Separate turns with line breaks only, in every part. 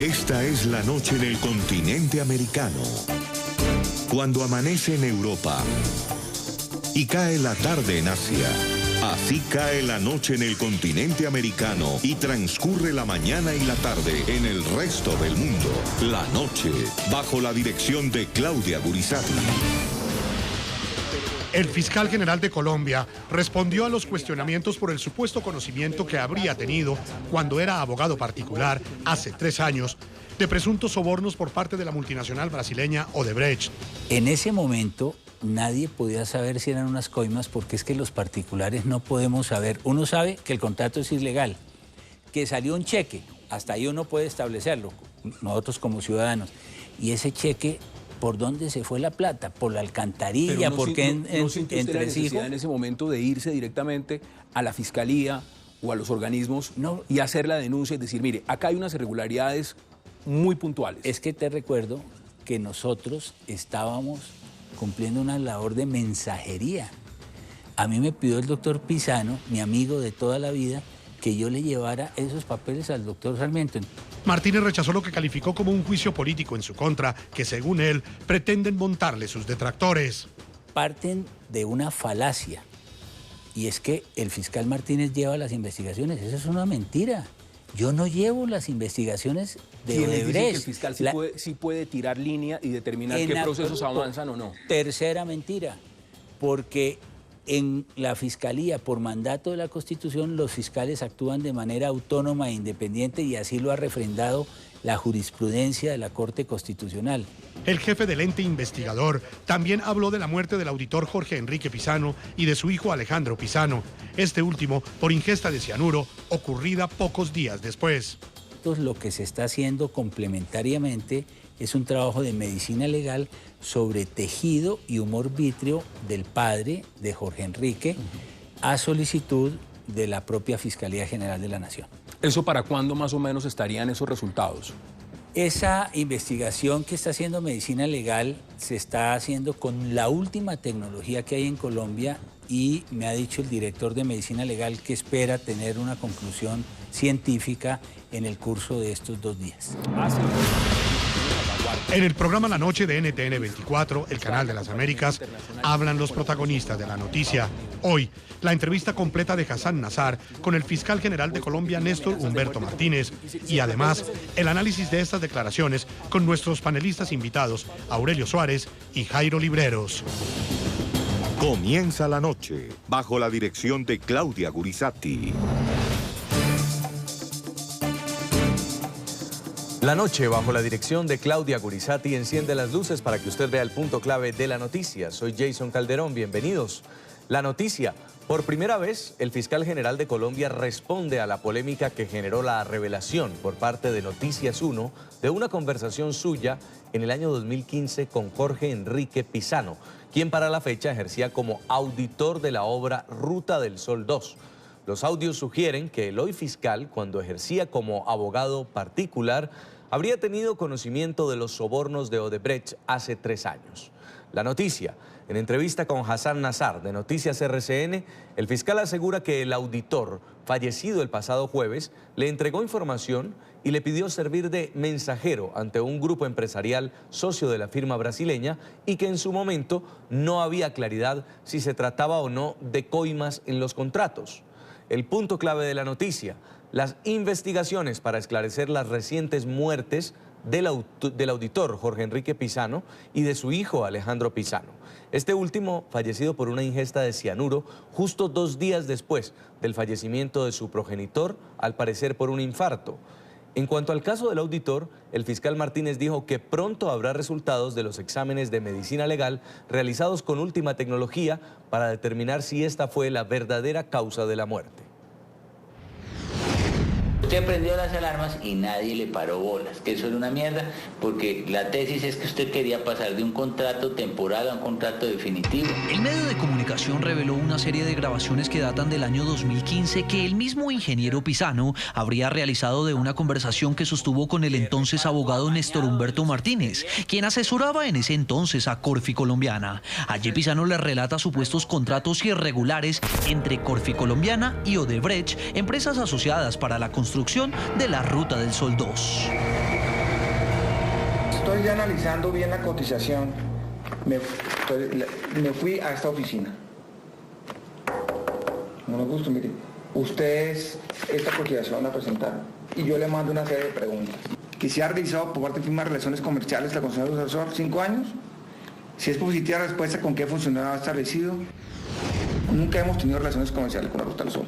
Esta es la noche en el continente americano. Cuando amanece en Europa y cae la tarde en Asia. Así cae la noche en el continente americano y transcurre la mañana y la tarde en el resto del mundo. La noche, bajo la dirección de Claudia Gurizati.
El fiscal general de Colombia respondió a los cuestionamientos por el supuesto conocimiento que habría tenido cuando era abogado particular hace 3 años de presuntos sobornos por parte de la multinacional brasileña Odebrecht.
En ese momento nadie podía saber si eran unas coimas porque es que los particulares no podemos saber. Uno sabe que el contrato es ilegal, que salió un cheque, hasta ahí uno puede establecerlo, nosotros como ciudadanos, y ese cheque... ¿Por dónde se fue la plata? ¿Por la alcantarilla? ¿Por qué
no sintió usted la necesidad en ese momento de irse directamente a la fiscalía o a los organismos y hacer la denuncia y decir, mire, acá hay unas irregularidades muy puntuales?
Es que te recuerdo que nosotros estábamos cumpliendo una labor de mensajería. A mí me pidió el doctor Pisano, mi amigo de toda la vida, que yo le llevara esos papeles al doctor Sarmiento.
Martínez rechazó lo que calificó como un juicio político en su contra, que según él pretenden montarle sus detractores.
Parten de una falacia, y es que el fiscal Martínez lleva las investigaciones. Eso es una mentira. Yo no llevo las investigaciones de Odebrecht.
Que el fiscal sí puede tirar línea y determinar qué procesos avanzan o no.
Tercera mentira, porque en la Fiscalía, por mandato de la Constitución, los fiscales actúan de manera autónoma e independiente y así lo ha refrendado la jurisprudencia de la Corte Constitucional.
El jefe del ente investigador también habló de la muerte del auditor Jorge Enrique Pisano y de su hijo Alejandro Pisano, este último por ingesta de cianuro ocurrida pocos días después.
Lo que se está haciendo complementariamente es un trabajo de medicina legal sobre tejido y humor vítreo del padre de Jorge Enrique a solicitud de la propia Fiscalía General de la Nación.
¿Eso para cuándo más o menos estarían esos resultados?
Esa investigación que está haciendo medicina legal se está haciendo con la última tecnología que hay en Colombia y me ha dicho el director de medicina legal que espera tener una conclusión científica en el curso de estos 2 días.
En el programa La Noche de NTN 24, el canal de las Américas, hablan los protagonistas de la noticia. Hoy, la entrevista completa de Hassan Nazar con el fiscal general de Colombia, Néstor Humberto Martínez, y además el análisis de estas declaraciones con nuestros panelistas invitados, Aurelio Suárez y Jairo Libreros.
Comienza la noche, bajo la dirección de Claudia Gurizati.
La noche, bajo la dirección de Claudia Gurizati, enciende las luces para que usted vea el punto clave de la noticia. Soy Jason Calderón, bienvenidos. La noticia. Por primera vez, el fiscal general de Colombia responde a la polémica que generó la revelación por parte de Noticias 1 de una conversación suya en el año 2015 con Jorge Enrique Pisano, quien para la fecha ejercía como auditor de la obra Ruta del Sol 2. Los audios sugieren que el hoy fiscal, cuando ejercía como abogado particular, habría tenido conocimiento de los sobornos de Odebrecht hace 3 años. La noticia. En entrevista con Hassan Nazar de Noticias RCN, el fiscal asegura que el auditor, fallecido el pasado jueves, le entregó información y le pidió servir de mensajero ante un grupo empresarial socio de la firma brasileña y que en su momento no había claridad si se trataba o no de coimas en los contratos. El punto clave de la noticia, las investigaciones para esclarecer las recientes muertes del auditor Jorge Enrique Pisano y de su hijo Alejandro Pisano. Este último fallecido por una ingesta de cianuro justo 2 días después del fallecimiento de su progenitor, al parecer por un infarto. En cuanto al caso del auditor, el fiscal Martínez dijo que pronto habrá resultados de los exámenes de medicina legal realizados con última tecnología para determinar si esta fue la verdadera causa de la muerte.
Usted prendió las alarmas y nadie le paró bolas, que eso era una mierda, porque la tesis es que usted quería pasar de un contrato temporal a un contrato definitivo.
El medio de comunicación reveló una serie de grabaciones que datan del año 2015 que el mismo ingeniero Pisano habría realizado de una conversación que sostuvo con el entonces abogado Néstor Humberto Martínez, quien asesoraba en ese entonces a Corfi Colombiana. Allí Pisano le relata supuestos contratos irregulares entre Corfi Colombiana y Odebrecht, empresas asociadas para la construcción de la Ruta del Sol 2.
Entonces, ya analizando bien la cotización, me fui a esta oficina. No me gusta, mire, ustedes esta cotización la presentaron y yo le mando una serie de preguntas. Que se ha realizado por parte de firma de relaciones comerciales la concesión del asesor 5 años. Si es positiva la respuesta, ¿con qué funcionario ha establecido? Nunca hemos tenido relaciones comerciales con la Ruta del Sol.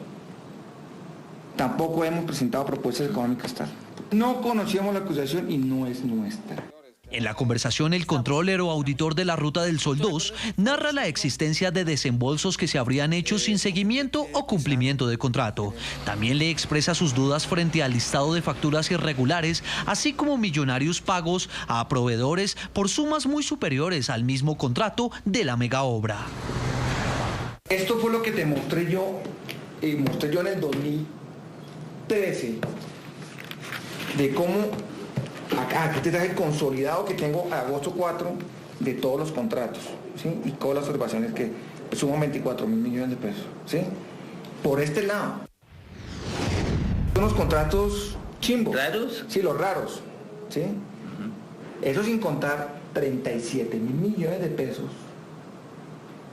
Tampoco hemos presentado propuestas económicas tal. No conocíamos la acusación y no es nuestra.
En la conversación, el controller o auditor de la Ruta del Sol 2 narra la existencia de desembolsos que se habrían hecho sin seguimiento o cumplimiento de contrato. También le expresa sus dudas frente al listado de facturas irregulares, así como millonarios pagos a proveedores por sumas muy superiores al mismo contrato de la mega obra.
Esto fue lo que te mostré yo en el 2013, de cómo... Aquí te traje el consolidado que tengo a agosto 4 de todos los contratos, ¿sí? Y todas las observaciones que suman 24.000 millones de pesos, ¿sí? Por este lado. Son los contratos chimbos.
¿Raros?
Sí, los raros, ¿sí? Eso sin contar 37.000 millones de pesos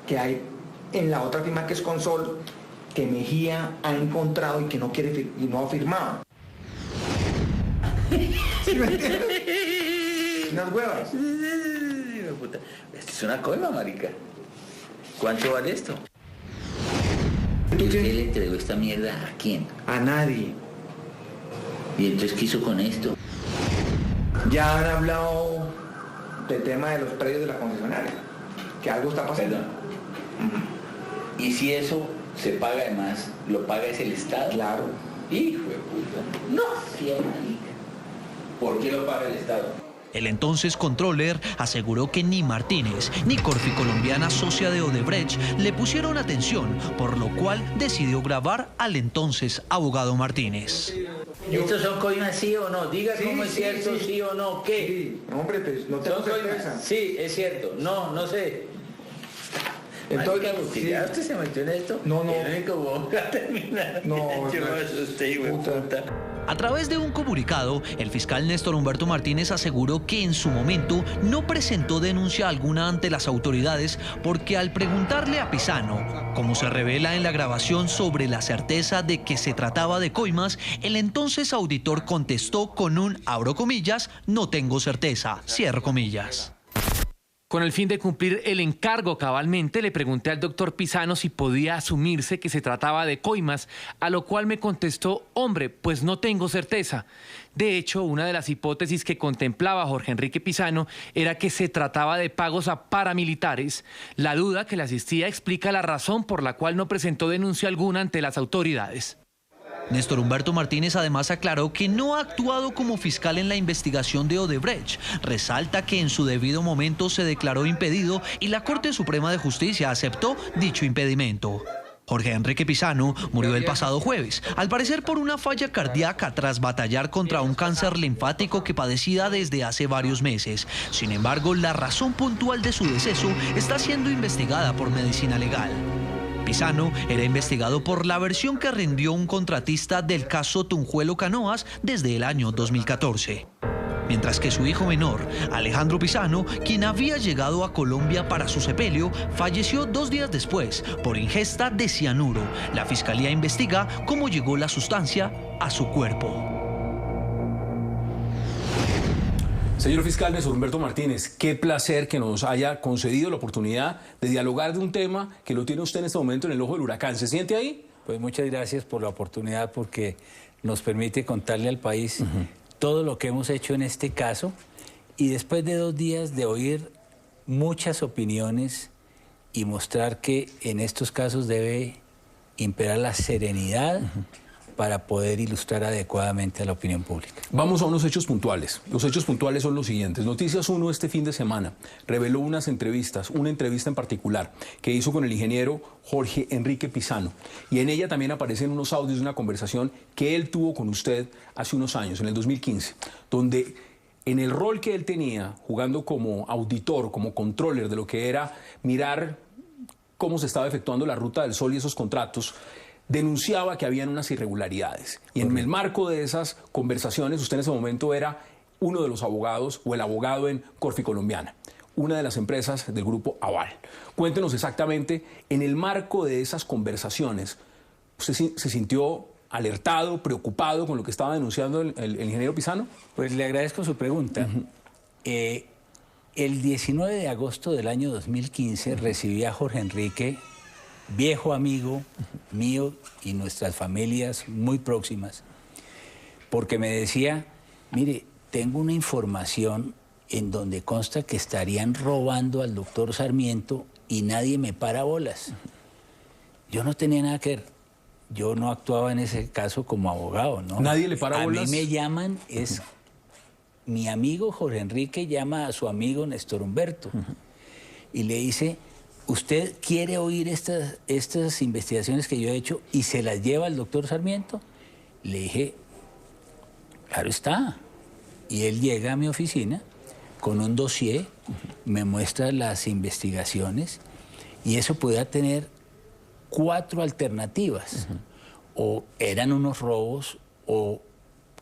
que hay en la otra firma que es Consol, que Mejía ha encontrado y que no quiere y no ha firmado. ¿Sí me entiendes? Unas huevas.
Esto es una coima, marica. ¿Cuánto vale esto?
¿Tú
¿Usted le entregó esta mierda a quién?
A nadie.
¿Y entonces qué hizo con esto?
Ya han hablado del tema de los predios de la concesionaria, que algo está pasando.
¿Y si eso se paga además, lo paga es el Estado?
Claro.
Hijo de puta. No, sí, marica. ¿Por qué lo paga el Estado?
El entonces controller aseguró que ni Martínez ni Corfi Colombiana, socia de Odebrecht, le pusieron atención, por lo cual decidió grabar al entonces abogado Martínez.
¿Estos son coimas, sí o no? Diga
Sí,
cómo es
sí,
cierto,
sí.
sí o no, ¿qué?
Sí, hombre, pues no tengo
¿Son coimas?
certeza.
Sí, es cierto. No, no sé.
Entonces,
Marica,
sí.
¿ya usted se metió en esto?
No, no.
El único boca a terminar.
No,
yo
no.
me asusté, hijo de puta.
A través de un comunicado, el fiscal Néstor Humberto Martínez aseguró que en su momento no presentó denuncia alguna ante las autoridades porque al preguntarle a Pisano, como se revela en la grabación, sobre la certeza de que se trataba de coimas, el entonces auditor contestó con un, abro comillas, no tengo certeza, cierro comillas.
Con el fin de cumplir el encargo cabalmente, le pregunté al doctor Pisano si podía asumirse que se trataba de coimas, a lo cual me contestó, hombre, pues no tengo certeza. De hecho, una de las hipótesis que contemplaba Jorge Enrique Pisano era que se trataba de pagos a paramilitares. La duda que le asistía explica la razón por la cual no presentó denuncia alguna ante las autoridades.
Néstor Humberto Martínez además aclaró que no ha actuado como fiscal en la investigación de Odebrecht. Resalta que en su debido momento se declaró impedido y la Corte Suprema de Justicia aceptó dicho impedimento. Jorge Enrique Pisano murió el pasado jueves, al parecer por una falla cardíaca tras batallar contra un cáncer linfático que padecía desde hace varios meses. Sin embargo, la razón puntual de su deceso está siendo investigada por medicina legal. Pisano era investigado por la versión que rindió un contratista del caso Tunjuelo Canoas desde el año 2014. Mientras que su hijo menor, Alejandro Pisano, quien había llegado a Colombia para su sepelio, falleció 2 días después por ingesta de cianuro. La fiscalía investiga cómo llegó la sustancia a su cuerpo.
Señor fiscal Néstor Humberto Martínez, qué placer que nos haya concedido la oportunidad de dialogar de un tema que lo tiene usted en este momento en el ojo del huracán. ¿Se siente ahí?
Pues muchas gracias por la oportunidad, porque nos permite contarle al país todo lo que hemos hecho en este caso, y después de 2 días de oír muchas opiniones y mostrar que en estos casos debe imperar la serenidad para poder ilustrar adecuadamente a la opinión pública.
Vamos a unos hechos puntuales. Los hechos puntuales son los siguientes. Noticias 1 este fin de semana reveló unas entrevistas, una entrevista en particular que hizo con el ingeniero Jorge Enrique Pisano, y en ella también aparecen unos audios de una conversación que él tuvo con usted hace unos años, en el 2015, donde en el rol que él tenía, jugando como auditor, como controller de lo que era mirar cómo se estaba efectuando la Ruta del Sol y esos contratos, denunciaba que habían unas irregularidades. Y en el marco de esas conversaciones, usted en ese momento era uno de los abogados o el abogado en Corfi Colombiana, una de las empresas del grupo Aval. Cuéntenos exactamente, en el marco de esas conversaciones, ¿usted se sintió alertado, preocupado con lo que estaba denunciando el ingeniero Pisano?
Pues le agradezco su pregunta. El 19 de agosto del año 2015 recibí a Jorge Enrique, viejo amigo mío y nuestras familias muy próximas, porque me decía, mire, tengo una información en donde consta que estarían robando al doctor Sarmiento y nadie me para bolas. Yo no tenía nada que ver. Yo no actuaba en ese caso como abogado, ¿no?
¿Nadie le para bolas?
A mí me llaman, mi amigo Jorge Enrique llama a su amigo Néstor Humberto y le dice, ¿usted quiere oír estas investigaciones que yo he hecho y se las lleva al doctor Sarmiento? Le dije, claro está. Y él llega a mi oficina con un dossier, me muestra las investigaciones y eso podía tener 4 alternativas. O eran unos robos o,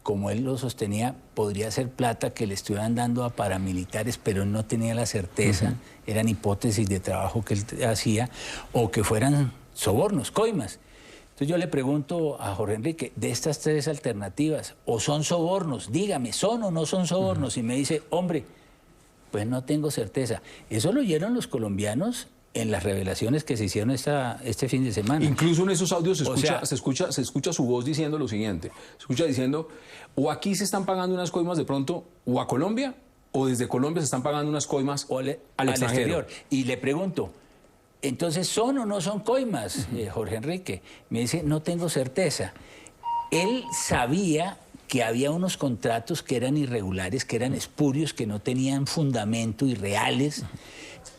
como él lo sostenía, podría ser plata que le estuvieran dando a paramilitares, pero él no tenía la certeza, eran hipótesis de trabajo que él hacía, o que fueran sobornos, coimas. Entonces yo le pregunto a Jorge Enrique, de estas 3 alternativas, o son sobornos, dígame, ¿son o no son sobornos? Y me dice, hombre, pues no tengo certeza. Eso lo oyeron los colombianos en las revelaciones que se hicieron este fin de semana.
Incluso en esos audios se escucha su voz diciendo lo siguiente. Se escucha diciendo, o aquí se están pagando unas coimas de pronto, o a Colombia, o desde Colombia se están pagando unas coimas al exterior.
Y le pregunto, entonces, ¿son o no son coimas, Jorge Enrique? Me dice, no tengo certeza. Él sabía que había unos contratos que eran irregulares, que eran espurios, que no tenían fundamento, irreales,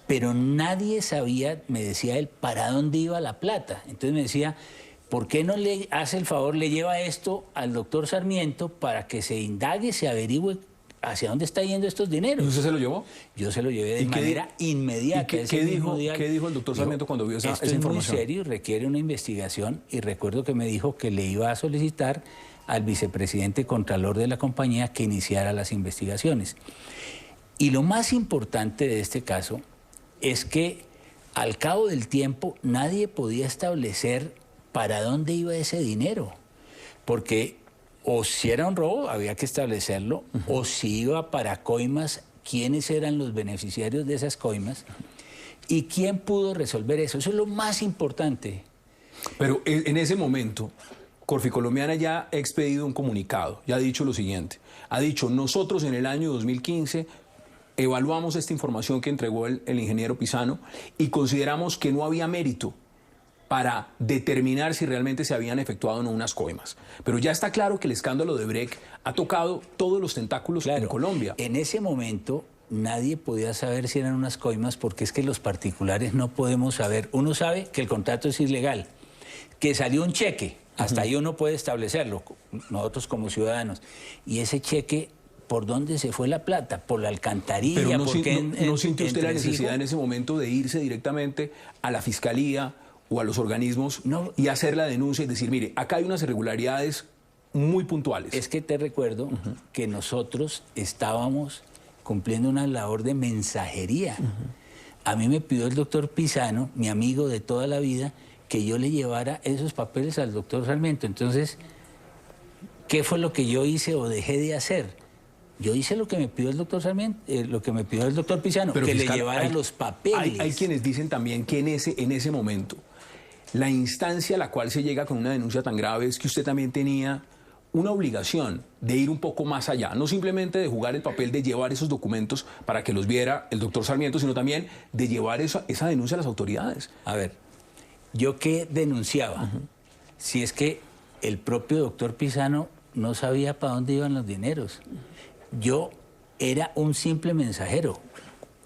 pero nadie sabía, me decía él, para dónde iba la plata. Entonces me decía, ¿por qué no le hace el favor, le lleva esto al doctor Sarmiento para que se indague, se averigüe hacia dónde está yendo estos dineros?
¿Y usted se lo llevó?
Yo se lo llevé de manera inmediata.
¿Qué dijo el doctor Sarmiento cuando vio esa información?
Esto es muy serio, requiere una investigación, y recuerdo que me dijo que le iba a solicitar al vicepresidente contralor de la compañía que iniciara las investigaciones. Y lo más importante de este caso es que al cabo del tiempo nadie podía establecer para dónde iba ese dinero, porque o si era un robo había que establecerlo, o si iba para coimas, quiénes eran los beneficiarios de esas coimas y quién pudo resolver eso. Eso es lo más importante.
Pero en ese momento, Corfi Colombiana ya ha expedido un comunicado, ya ha dicho lo siguiente, ha dicho, nosotros en el año 2015 evaluamos esta información que entregó el ingeniero Pisano y consideramos que no había mérito para determinar si realmente se habían efectuado o no unas coimas. Pero ya está claro que el escándalo de Brecht ha tocado todos los tentáculos en Colombia.
En ese momento nadie podía saber si eran unas coimas, porque es que los particulares no podemos saber. Uno sabe que el contrato es ilegal, que salió un cheque, hasta ahí uno puede establecerlo, nosotros como ciudadanos, y ese cheque, ¿por dónde se fue la plata? ¿Por la alcantarilla?
Pero ¿no sintió usted la necesidad en ese momento de irse directamente a la fiscalía o a los organismos y hacer la denuncia y decir, mire, acá hay unas irregularidades muy puntuales?
Es que te recuerdo que nosotros estábamos cumpliendo una labor de mensajería. A mí me pidió el doctor Pisano, mi amigo de toda la vida, que yo le llevara esos papeles al doctor Sarmiento. Entonces, ¿qué fue lo que yo hice o dejé de hacer? Yo hice lo que me pidió el doctor Sarmiento, lo que me pidió el doctor Pisano, pero que fiscal, le llevara los papeles.
Hay quienes dicen también que en ese momento, la instancia a la cual se llega con una denuncia tan grave es que usted también tenía una obligación de ir un poco más allá, no simplemente de jugar el papel de llevar esos documentos para que los viera el doctor Sarmiento, sino también de llevar esa denuncia a las autoridades.
A ver, ¿yo qué denunciaba? Si es que el propio doctor Pisano no sabía para dónde iban los dineros. Yo era un simple mensajero.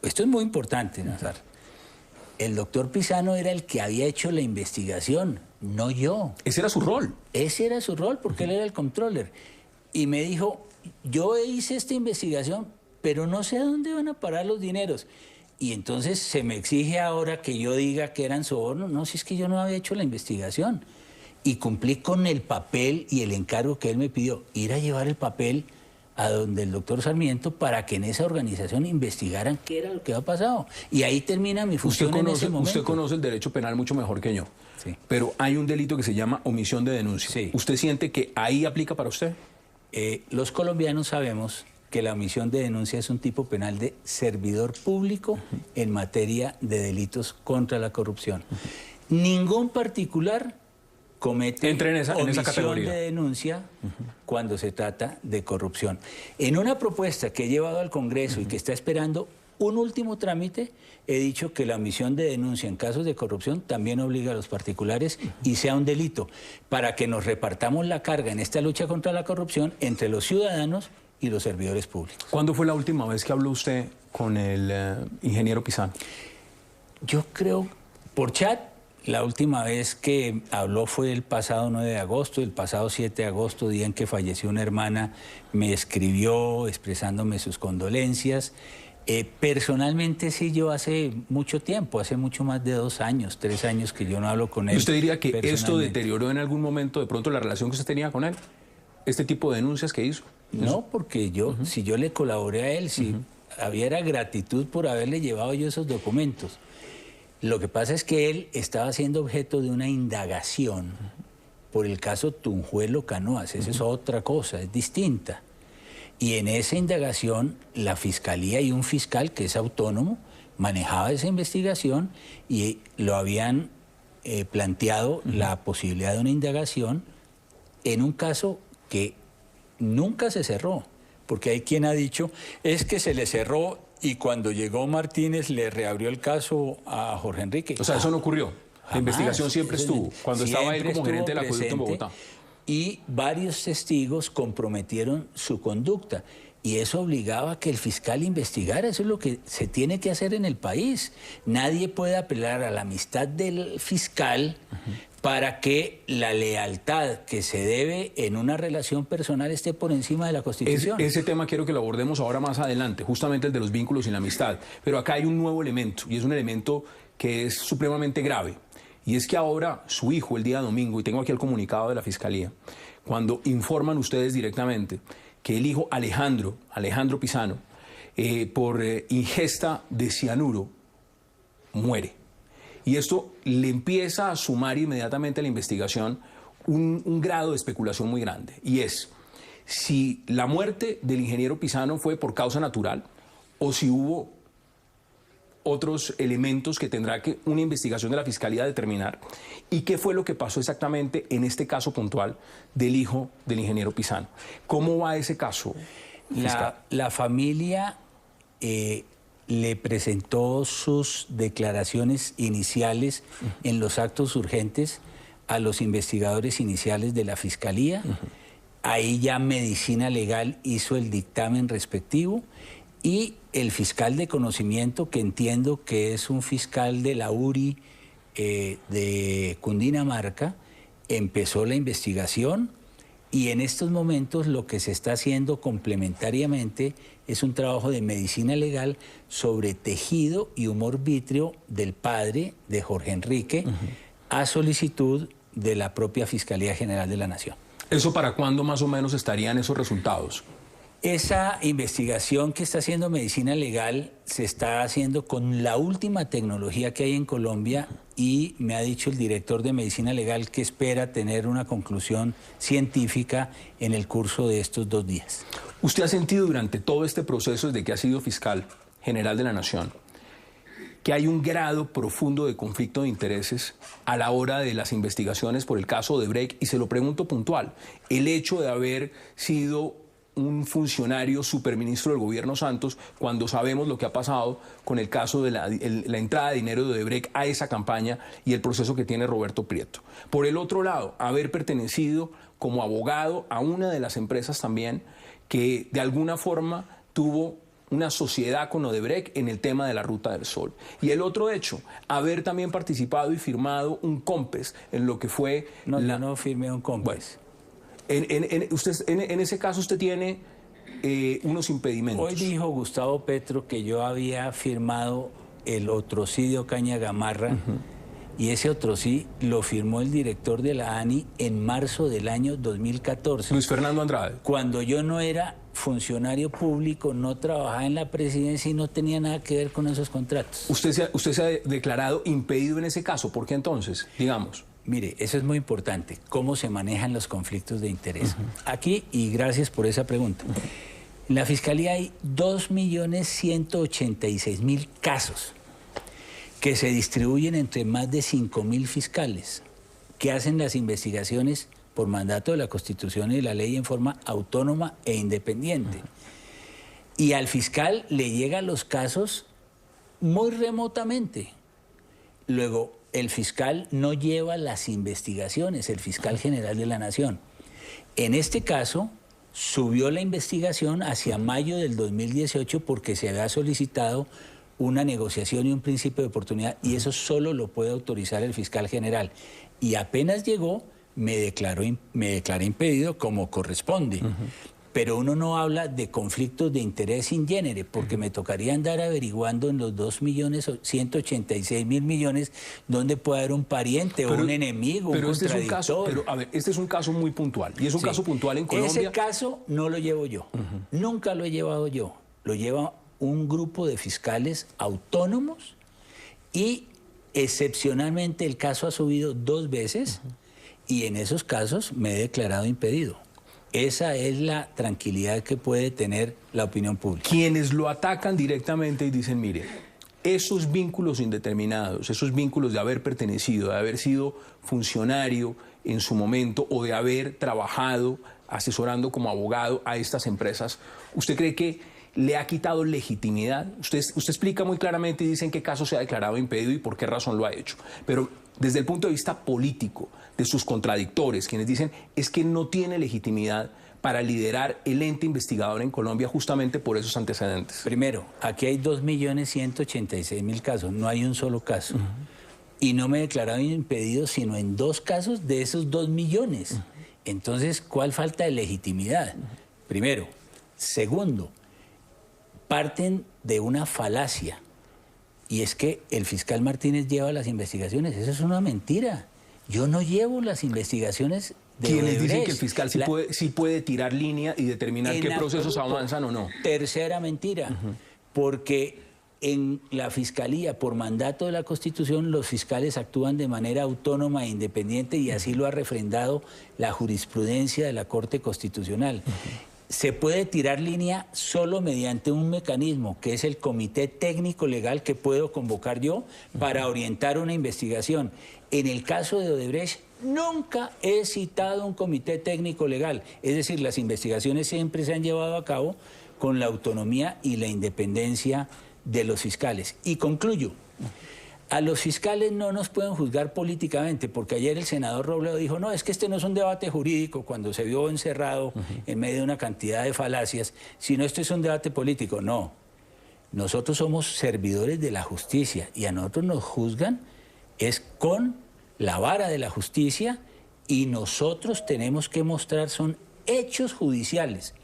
Esto es muy importante, Nazar. El doctor Pisano era el que había hecho la investigación, no yo.
¿Ese era su rol?
Ese era su rol, porque él era el controller. Y me dijo, yo hice esta investigación, pero no sé a dónde van a parar los dineros. Y entonces se me exige ahora que yo diga que eran sobornos. No, si es que yo no había hecho la investigación. Y cumplí con el papel y el encargo que él me pidió, ir a llevar el papel a donde el doctor Sarmiento para que en esa organización investigaran qué era lo que había pasado. Y ahí termina mi función en ese momento.
Usted conoce el derecho penal mucho mejor que yo,
sí.
Pero hay un delito que se llama omisión de denuncia.
Sí.
¿Usted siente que ahí aplica para usted?
Los colombianos sabemos que la omisión de denuncia es un tipo penal de servidor público en materia de delitos contra la corrupción. Ningún particular comete
en esa
omisión
categoría
de denuncia cuando se trata de corrupción. En una propuesta que he llevado al Congreso y que está esperando un último trámite, he dicho que la omisión de denuncia en casos de corrupción también obliga a los particulares y sea un delito, para que nos repartamos la carga en esta lucha contra la corrupción entre los ciudadanos y los servidores públicos.
¿Cuándo fue la última vez que habló usted con el ingeniero Pisano?
Yo creo, por chat, la última vez que habló fue el pasado 9 de agosto, el pasado 7 de agosto, día en que falleció una hermana, me escribió expresándome sus condolencias. Personalmente sí, yo hace mucho tiempo, hace mucho más de 2 años, 3 años que yo no hablo con él.
¿Usted diría que esto deterioró en algún momento de pronto la relación que usted tenía con él? ¿Este tipo de denuncias que hizo?
No, porque yo, si yo le colaboré a él, si hubiera gratitud por haberle llevado yo esos documentos. Lo que pasa es que él estaba siendo objeto de una indagación por el caso Tunjuelo Canoas. Esa es otra cosa, es distinta. Y en esa indagación, la fiscalía y un fiscal que es autónomo manejaba esa investigación y lo habían planteado la posibilidad de una indagación en un caso que nunca se cerró, porque hay quien ha dicho, es que se le cerró y cuando llegó Martínez le reabrió el caso a Jorge Enrique.
O sea, eso no ocurrió. La investigación siempre estuvo, cuando estaba él como gerente del acueducto en Bogotá.
Y varios testigos comprometieron su conducta. Y eso obligaba a que el fiscal investigara. Eso es lo que se tiene que hacer en el país. Nadie puede apelar a la amistad del fiscal para que la lealtad que se debe en una relación personal esté por encima de la Constitución.
Ese tema quiero que lo abordemos ahora más adelante, justamente el de los vínculos y la amistad. Pero acá hay un nuevo elemento, y es un elemento que es supremamente grave. Y es que ahora su hijo, el día domingo, y tengo aquí el comunicado de la Fiscalía, cuando informan ustedes directamente que el hijo Alejandro Pisano, por ingesta de cianuro, muere. Y esto le empieza a sumar inmediatamente a la investigación un grado de especulación muy grande. Y es si la muerte del ingeniero Pisano fue por causa natural o si hubo otros elementos que tendrá que una investigación de la Fiscalía determinar. ¿Y qué fue lo que pasó exactamente en este caso puntual del hijo del ingeniero Pisano? ¿Cómo va ese caso, fiscal?
La familia le presentó sus declaraciones iniciales en los actos urgentes a los investigadores iniciales de la Fiscalía. Ahí ya Medicina Legal hizo el dictamen respectivo. Y el fiscal de conocimiento, que entiendo que es un fiscal de la URI de Cundinamarca, empezó la investigación y en estos momentos lo que se está haciendo complementariamente es un trabajo de medicina legal sobre tejido y humor vítreo del padre de Jorge Enrique a solicitud de la propia Fiscalía General de la Nación.
¿Eso para cuándo más o menos estarían esos resultados?
Esa investigación que está haciendo Medicina Legal se está haciendo con la última tecnología que hay en Colombia y me ha dicho el director de Medicina Legal que espera tener una conclusión científica en el curso de estos 2 días.
¿Usted ha sentido durante todo este proceso desde que ha sido fiscal general de la Nación que hay un grado profundo de conflicto de intereses a la hora de las investigaciones por el caso Odebrecht? Y se lo pregunto puntual, el hecho de haber sido un funcionario superministro del gobierno Santos, cuando sabemos lo que ha pasado con el caso de la entrada de dinero de Odebrecht a esa campaña y el proceso que tiene Roberto Prieto. Por el otro lado, haber pertenecido como abogado a una de las empresas también que de alguna forma tuvo una sociedad con Odebrecht en el tema de la Ruta del Sol. Y el otro hecho, haber también participado y firmado un COMPES en lo que fue...
No, yo no firmé un COMPES.
Bueno, en ese caso usted tiene unos impedimentos.
Hoy dijo Gustavo Petro que yo había firmado el otrocidio Caña Gamarra y ese otrocidio lo firmó el director de la ANI en marzo del año 2014.
Luis Fernando Andrade.
Cuando yo no era funcionario público, no trabajaba en la presidencia y no tenía nada que ver con esos contratos.
Usted se ha declarado impedido en ese caso. ¿Por qué entonces? Digamos.
Mire, eso es muy importante, cómo se manejan los conflictos de interés. Aquí, y gracias por esa pregunta, en la Fiscalía hay 2.186.000 casos que se distribuyen entre más de 5.000 fiscales que hacen las investigaciones por mandato de la Constitución y de la ley en forma autónoma e independiente. Y al fiscal le llegan los casos muy remotamente. Luego, el fiscal no lleva las investigaciones, el fiscal general de la Nación. En este caso, subió la investigación hacia mayo del 2018 porque se había solicitado una negociación y un principio de oportunidad, y eso solo lo puede autorizar el fiscal general. Y apenas llegó, me declaré impedido como corresponde. Pero uno no habla de conflictos de interés in genere, porque me tocaría andar averiguando en los 2.186.000 millones dónde puede haber un pariente o un enemigo, un contradictor.
Pero a ver, este es un caso muy puntual, y es un caso puntual en Colombia.
Ese caso no lo llevo yo, nunca lo he llevado yo, lo lleva un grupo de fiscales autónomos y excepcionalmente el caso ha subido 2 veces y en esos casos me he declarado impedido. Esa es la tranquilidad que puede tener la opinión pública.
Quienes lo atacan directamente y dicen, mire, esos vínculos indeterminados, esos vínculos de haber pertenecido, de haber sido funcionario en su momento o de haber trabajado asesorando como abogado a estas empresas, ¿usted cree que le ha quitado legitimidad? Usted explica muy claramente y dice en qué caso se ha declarado impedido y por qué razón lo ha hecho. Pero desde el punto de vista político, de sus contradictores, quienes dicen es que no tiene legitimidad para liderar el ente investigador en Colombia justamente por esos antecedentes.
Primero, aquí hay 2.186.000 casos, no hay un solo caso. Y no me he declarado impedido sino en 2 casos de esos 2 millones. Entonces, ¿cuál falta de legitimidad? Primero. Segundo, parten de una falacia. Y es que el fiscal Martínez lleva las investigaciones. Eso es una mentira. Yo no llevo las investigaciones de
¿Quiénes
Odebrecht?
dicen que el fiscal sí puede tirar línea y determinar qué procesos avanzan o no?
Tercera mentira. Porque en la Fiscalía, por mandato de la Constitución, los fiscales actúan de manera autónoma e independiente y así lo ha refrendado la jurisprudencia de la Corte Constitucional. Se puede tirar línea solo mediante un mecanismo, que es el comité técnico legal que puedo convocar yo para orientar una investigación. En el caso de Odebrecht, nunca he citado un comité técnico legal. Es decir, las investigaciones siempre se han llevado a cabo con la autonomía y la independencia de los fiscales. Y concluyo. A los fiscales no nos pueden juzgar políticamente, porque ayer el senador Robledo dijo, no, es que este no es un debate jurídico, cuando se vio encerrado en medio de una cantidad de falacias, sino esto es un debate político. No, nosotros somos servidores de la justicia y a nosotros nos juzgan es con la vara de la justicia y nosotros tenemos que mostrar son hechos judiciales.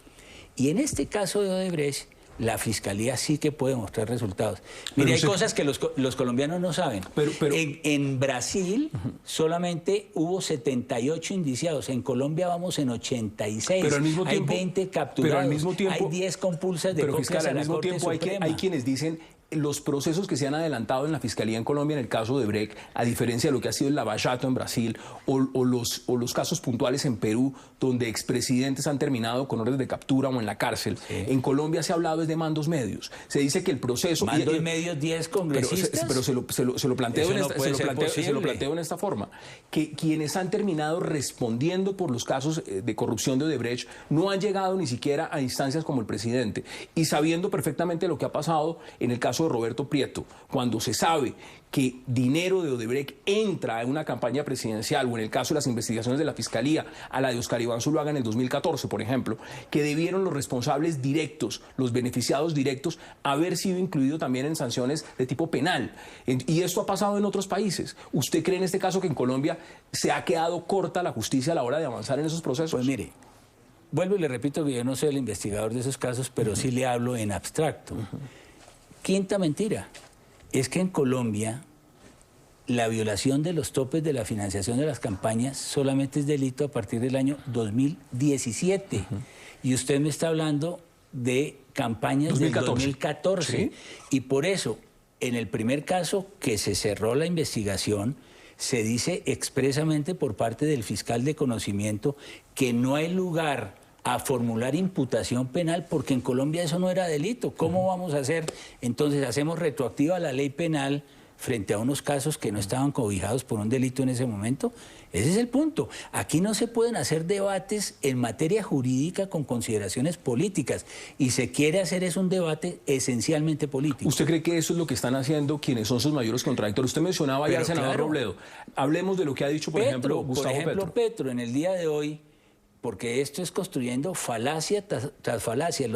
Y en este caso de Odebrecht, la Fiscalía sí que puede mostrar resultados. Mire, hay cosas que los colombianos no saben. En Brasil solamente hubo 78 indiciados. En Colombia vamos en 86.
Pero al mismo tiempo,
hay 20 capturados.
Pero al mismo tiempo,
hay 10 compulsas de copias
fiscal,
a la Corte Suprema.
Hay quienes dicen los procesos que se han adelantado en la Fiscalía en Colombia en el caso de Odebrecht, a diferencia de lo que ha sido el Lavallato en Brasil o los casos puntuales en Perú, donde expresidentes han terminado con órdenes de captura o en la cárcel. Sí. En Colombia se ha hablado de mandos medios. Se dice que el proceso...
¿Mandos medios 10 congresistas?
Pero se lo planteo en esta forma. Que quienes han terminado respondiendo por los casos de corrupción de Odebrecht no han llegado ni siquiera a instancias como el presidente. Y sabiendo perfectamente lo que ha pasado en el caso de Roberto Prieto, cuando se sabe que dinero de Odebrecht entra en una campaña presidencial o en el caso de las investigaciones de la Fiscalía, a la de Oscar Iván Zuluaga en el 2014, por ejemplo, que debieron los responsables directos, los beneficiados directos, haber sido incluidos también en sanciones de tipo penal. Y esto ha pasado en otros países. ¿Usted cree en este caso que en Colombia se ha quedado corta la justicia a la hora de avanzar en esos procesos?
Pues mire, vuelvo y le repito que yo no soy el investigador de esos casos, pero sí le hablo en abstracto. Quinta mentira, es que en Colombia la violación de los topes de la financiación de las campañas solamente es delito a partir del año 2017. Y usted me está hablando de campañas del 2014. ¿Sí? Y por eso, en el primer caso que se cerró la investigación, se dice expresamente por parte del fiscal de conocimiento que no hay lugar a formular imputación penal porque en Colombia eso no era delito. ¿Cómo vamos a hacer? Entonces hacemos retroactiva la ley penal frente a unos casos que no estaban cobijados por un delito en ese momento. Ese es el punto. Aquí no se pueden hacer debates en materia jurídica con consideraciones políticas y se quiere hacer es un debate esencialmente político.
¿Usted cree que eso es lo que están haciendo quienes son sus mayores contradictores? Usted mencionaba ya al senador Robledo. Hablemos de lo que ha dicho, por ejemplo, Gustavo
Petro en el día de hoy, porque esto es construyendo falacia tras falacia.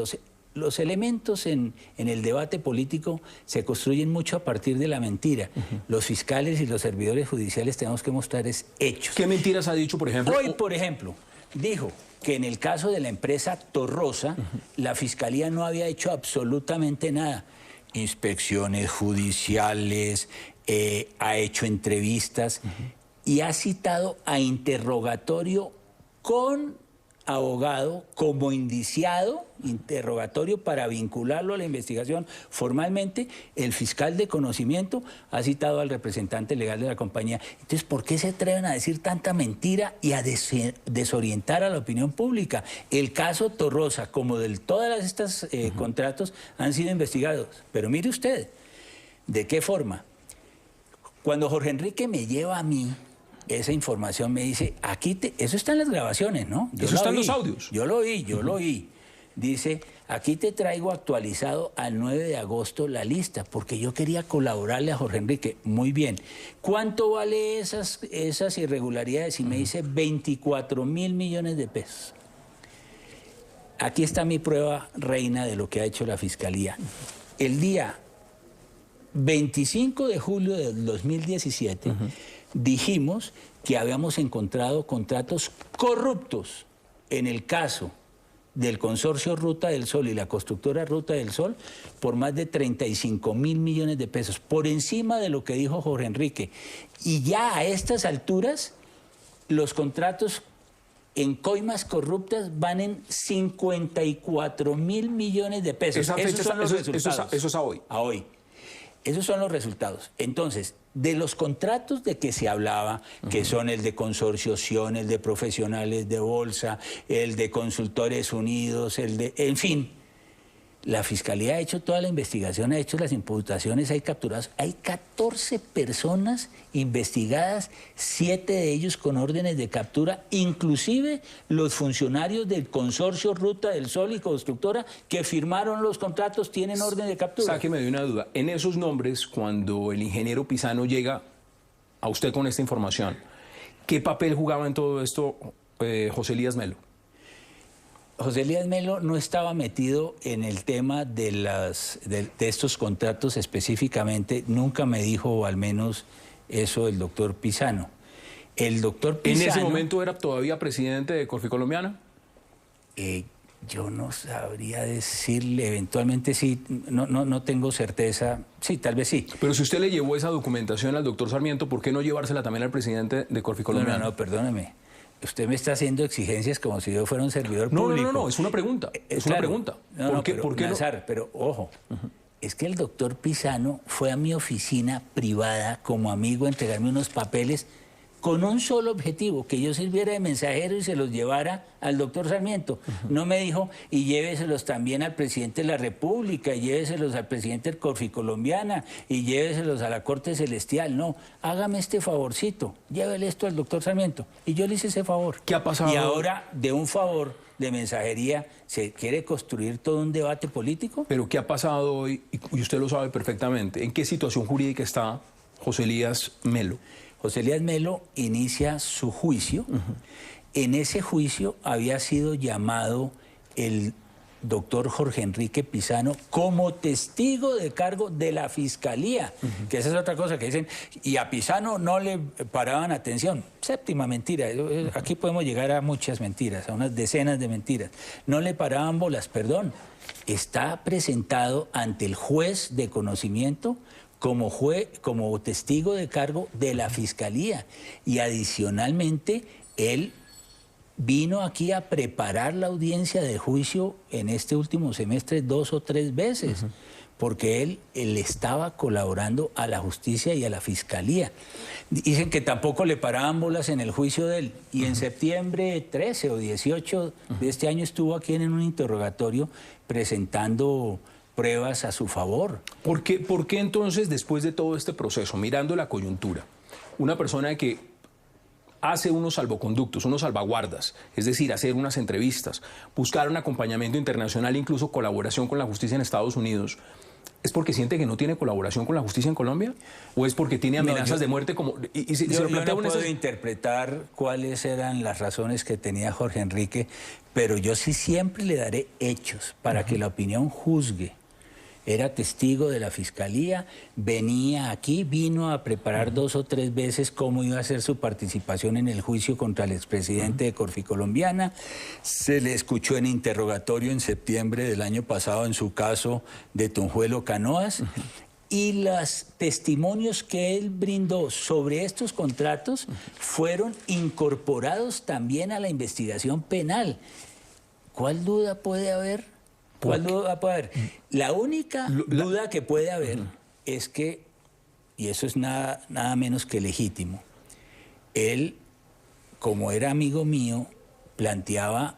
Los elementos en el debate político se construyen mucho a partir de la mentira. Los fiscales y los servidores judiciales tenemos que mostrar hechos.
¿Qué mentiras ha dicho, por ejemplo?
Hoy, por ejemplo, dijo que en el caso de la empresa Torrosa, la Fiscalía no había hecho absolutamente nada. Inspecciones judiciales, ha hecho entrevistas y ha citado a interrogatorio con abogado como indiciado, interrogatorio para vincularlo a la investigación. Formalmente, el fiscal de conocimiento ha citado al representante legal de la compañía. Entonces, ¿por qué se atreven a decir tanta mentira y a desorientar a la opinión pública? El caso Torrosa, como de todas estos contratos, han sido investigados. Pero mire usted, ¿de qué forma? Cuando Jorge Enrique me lleva a mí esa información, me dice, eso está en las grabaciones, ¿no?
Eso está en los audios.
Yo lo oí. Dice, aquí te traigo actualizado al 9 de agosto la lista, porque yo quería colaborarle a Jorge Enrique. Muy bien. ¿Cuánto vale esas irregularidades? Y me dice 24.000 millones de pesos. Aquí está mi prueba reina de lo que ha hecho la Fiscalía. El día 25 de julio del 2017... dijimos que habíamos encontrado contratos corruptos en el caso del consorcio Ruta del Sol y la constructora Ruta del Sol por más de 35.000 millones de pesos, por encima de lo que dijo Jorge Enrique. Y ya a estas alturas, los contratos en coimas corruptas van en 54.000 millones de pesos.
Esos son los resultados. Eso es a hoy.
A hoy. Esos son los resultados. Entonces, de los contratos de que se hablaba, que son el de Consorcio-Sion, el de Profesionales de Bolsa, el de Consultores Unidos, en fin, la Fiscalía ha hecho toda la investigación, ha hecho las imputaciones, hay capturados. Hay 14 personas investigadas, 7 de ellos con órdenes de captura, inclusive los funcionarios del consorcio Ruta del Sol y constructora que firmaron los contratos tienen orden de captura.
Sáqueme de una duda. En esos nombres, cuando el ingeniero Pisano llega a usted con esta información, ¿qué papel jugaba en todo esto José Elías Melo?
José Elías Melo no estaba metido en el tema de estos contratos específicamente, nunca me dijo, o al menos eso, el doctor Pisano. El doctor Pisano...
¿En ese momento era todavía presidente de Corficolombiana?
Yo no sabría decirle, eventualmente sí, no tengo certeza, sí, tal vez sí.
Pero si usted le llevó esa documentación al doctor Sarmiento, ¿por qué no llevársela también al presidente de Corficolombiana?
No, perdóneme. Usted me está haciendo exigencias como si yo fuera un servidor público.
No, es una pregunta. Es una pregunta.
¿Por qué Nazar, pero ojo, es que el doctor Pisano fue a mi oficina privada como amigo a entregarme unos papeles con un solo objetivo, que yo sirviera de mensajero y se los llevara al doctor Sarmiento. No me dijo, y lléveselos también al presidente de la República, y lléveselos al presidente del Corficolombiana, y lléveselos a la Corte Celestial. No, hágame este favorcito, llévele esto al doctor Sarmiento. Y yo le hice ese favor.
¿Qué ha pasado?
Y ahora, de un favor de mensajería, ¿se quiere construir todo un debate político?
Pero ¿qué ha pasado hoy? Y usted lo sabe perfectamente. ¿En qué situación jurídica está José Elías Melo?
José Elías Melo inicia su juicio. En ese juicio había sido llamado el doctor Jorge Enrique Pisano como testigo de cargo de la Fiscalía, que esa es otra cosa que dicen, y a Pisano no le paraban atención. Séptima mentira, aquí podemos llegar a muchas mentiras, a unas decenas de mentiras. No le paraban bolas, perdón. Está presentado ante el juez de conocimiento como testigo de cargo de la Fiscalía. Y adicionalmente, él vino aquí a preparar la audiencia de juicio en este último semestre 2 o 3 veces, porque él estaba colaborando a la justicia y a la fiscalía. Dicen que tampoco le paraban bolas en el juicio de él, y en septiembre 13 o 18 de este año estuvo aquí en un interrogatorio presentando pruebas a su favor.
¿Por qué entonces, después de todo este proceso, mirando la coyuntura, una persona que hace unos salvoconductos, unos salvaguardas, es decir, hacer unas entrevistas, buscar un acompañamiento internacional, incluso colaboración con la justicia en Estados Unidos, ¿es porque siente que no tiene colaboración con la justicia en Colombia? ¿O es porque tiene amenazas de muerte? Como,
yo no puedo interpretar cuáles eran las razones que tenía Jorge Enrique, pero yo sí siempre le daré hechos para que la opinión juzgue. Era testigo de la fiscalía, venía aquí, vino a preparar 2 o 3 veces cómo iba a ser su participación en el juicio contra el expresidente de Corficolombiana. Se le escuchó en interrogatorio en septiembre del año pasado en su caso de Tunjuelo Canoas. Y los testimonios que él brindó sobre estos contratos fueron incorporados también a la investigación penal. ¿Cuál duda puede haber? ¿Cuál duda puede haber? La única duda que puede haber es que, y eso es nada menos que legítimo, él, como era amigo mío, planteaba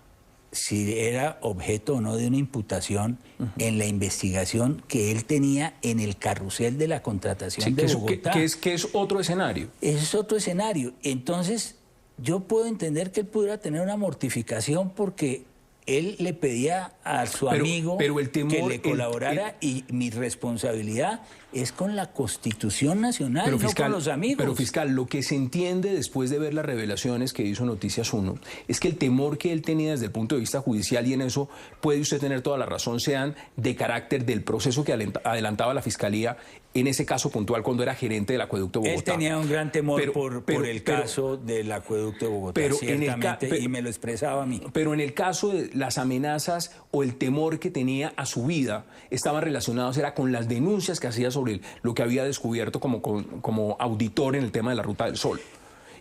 si era objeto o no de una imputación en la investigación que él tenía en el carrusel de la contratación de Bogotá.
Que es otro escenario.
Es otro escenario. Entonces, yo puedo entender que él pudiera tener una mortificación porque él le pedía a su amigo que le colaborara y mi responsabilidad es con la Constitución Nacional, no con los amigos.
Pero fiscal, lo que se entiende después de ver las revelaciones que hizo Noticias 1 es que el temor que él tenía desde el punto de vista judicial, y en eso puede usted tener toda la razón, sean de carácter del proceso que adelantaba la Fiscalía en ese caso puntual cuando era gerente del Acueducto de Bogotá.
Él tenía un gran temor por el caso del Acueducto de Bogotá, ciertamente, y me lo expresaba a mí.
Pero en el caso de las amenazas o el temor que tenía a su vida, estaban relacionados era con las denuncias que hacía sobre lo que había descubierto como auditor en el tema de la Ruta del Sol.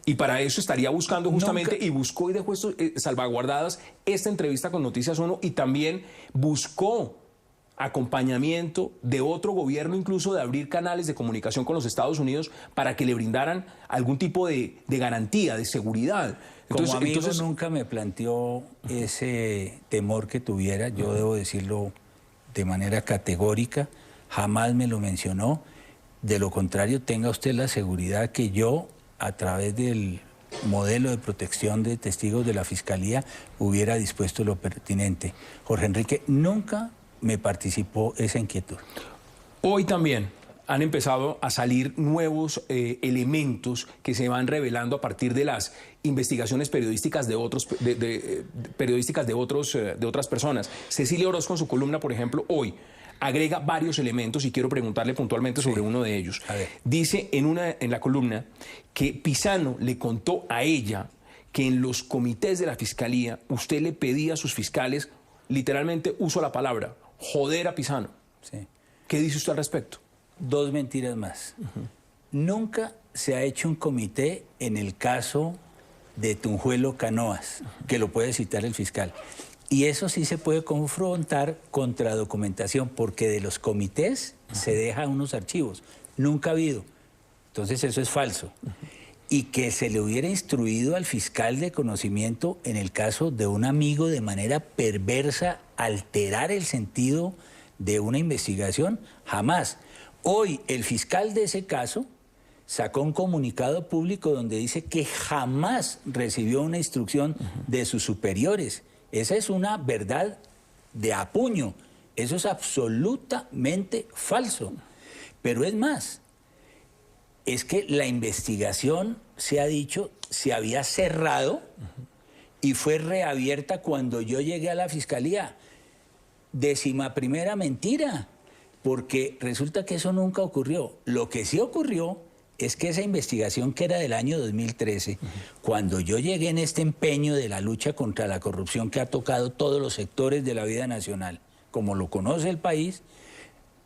Y para eso estaría buscando justamente, y buscó y dejó salvaguardadas esta entrevista con Noticias 1, y también buscó acompañamiento de otro gobierno, incluso de abrir canales de comunicación con los Estados Unidos para que le brindaran algún tipo de garantía, de seguridad.
Como amigo nunca me planteó ese temor que tuviera, yo debo decirlo de manera categórica, jamás me lo mencionó. De lo contrario, tenga usted la seguridad que yo, a través del modelo de protección de testigos de la Fiscalía, hubiera dispuesto lo pertinente. Jorge Enrique nunca me participó esa inquietud.
Hoy también han empezado a salir nuevos elementos que se van revelando a partir de las investigaciones periodísticas de otras personas. Cecilia Orozco, en su columna, por ejemplo, hoy agrega varios elementos y quiero preguntarle puntualmente sobre uno de ellos. Dice en la columna que Pisano le contó a ella que en los comités de la Fiscalía usted le pedía a sus fiscales, literalmente uso la palabra, joder a Pisano.
Sí.
¿Qué dice usted al respecto?
2 mentiras más. Nunca se ha hecho un comité en el caso de Tunjuelo Canoas, que lo puede citar el fiscal. Y eso sí se puede confrontar contra documentación, porque de los comités se dejan unos archivos. Nunca ha habido. Entonces eso es falso. Y que se le hubiera instruido al fiscal de conocimiento en el caso de un amigo de manera perversa alterar el sentido de una investigación, jamás. Hoy el fiscal de ese caso sacó un comunicado público donde dice que jamás recibió una instrucción de sus superiores. Esa es una verdad de a puño. Eso es absolutamente falso. Pero es más, es que la investigación, se ha dicho, se había cerrado y fue reabierta cuando yo llegué a la Fiscalía. 11ª mentira, porque resulta que eso nunca ocurrió. Lo que sí ocurrió es que esa investigación, que era del año 2013, cuando yo llegué en este empeño de la lucha contra la corrupción que ha tocado todos los sectores de la vida nacional, como lo conoce el país,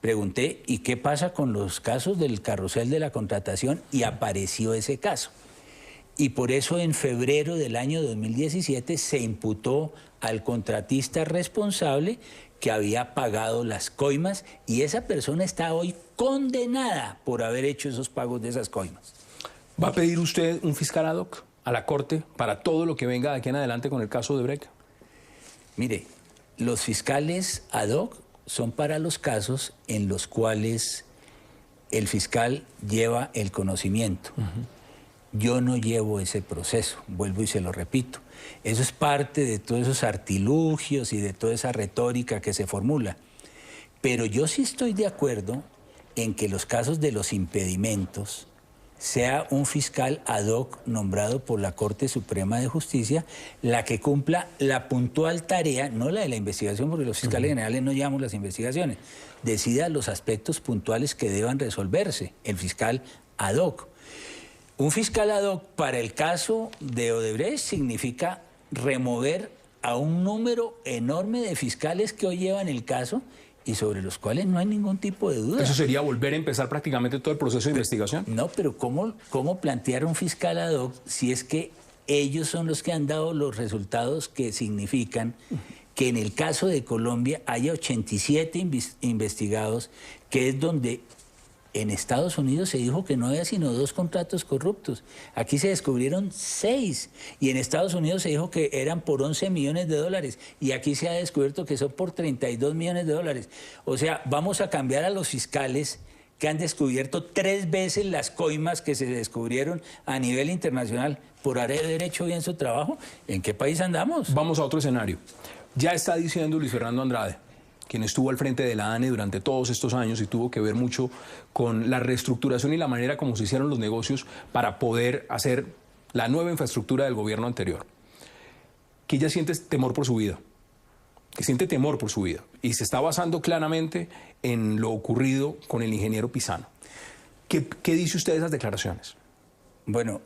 pregunté, ¿y qué pasa con los casos del carrusel de la contratación? Y apareció ese caso. y por eso en febrero del año 2017 se imputó al contratista responsable que había pagado las coimas y esa persona está hoy condenada por haber hecho esos pagos de esas coimas.
¿Va a pedir usted un fiscal ad hoc a la Corte para todo lo que venga de aquí en adelante con el caso de Odebrecht?
Mire, los fiscales ad hoc son para los casos en los cuales el fiscal lleva el conocimiento. Yo no llevo ese proceso, vuelvo y se lo repito. Eso es parte de todos esos artilugios y de toda esa retórica que se formula. Pero yo sí estoy de acuerdo en que los casos de los impedimentos sea un fiscal ad hoc nombrado por la Corte Suprema de Justicia la que cumpla la puntual tarea, no la de la investigación, porque los fiscales generales no llevamos las investigaciones, decida los aspectos puntuales que deban resolverse, el fiscal ad hoc. Un fiscal ad hoc para el caso de Odebrecht significa remover a un número enorme de fiscales que hoy llevan el caso y sobre los cuales no hay ningún tipo de duda.
¿Eso sería volver a empezar prácticamente todo el proceso de investigación?
No, pero ¿cómo plantear un fiscal ad hoc si es que ellos son los que han dado los resultados que significan que en el caso de Colombia haya 87 investigados, que es donde en Estados Unidos se dijo que no había sino 2 contratos corruptos. Aquí se descubrieron 6 y en Estados Unidos se dijo que eran por 11 millones de dólares y aquí se ha descubierto que son por 32 millones de dólares. O sea, vamos a cambiar a los fiscales que han descubierto 3 veces las coimas que se descubrieron a nivel internacional por haber hecho bien su trabajo. ¿En qué país andamos?
Vamos a otro escenario. Ya está diciendo Luis Fernando Andrade, quien estuvo al frente de la ANE durante todos estos años y tuvo que ver mucho con la reestructuración y la manera como se hicieron los negocios para poder hacer la nueva infraestructura del gobierno anterior, que ella siente temor por su vida, que siente temor por su vida y se está basando claramente en lo ocurrido con el ingeniero Pisano. ¿Qué dice usted de esas declaraciones?
Bueno,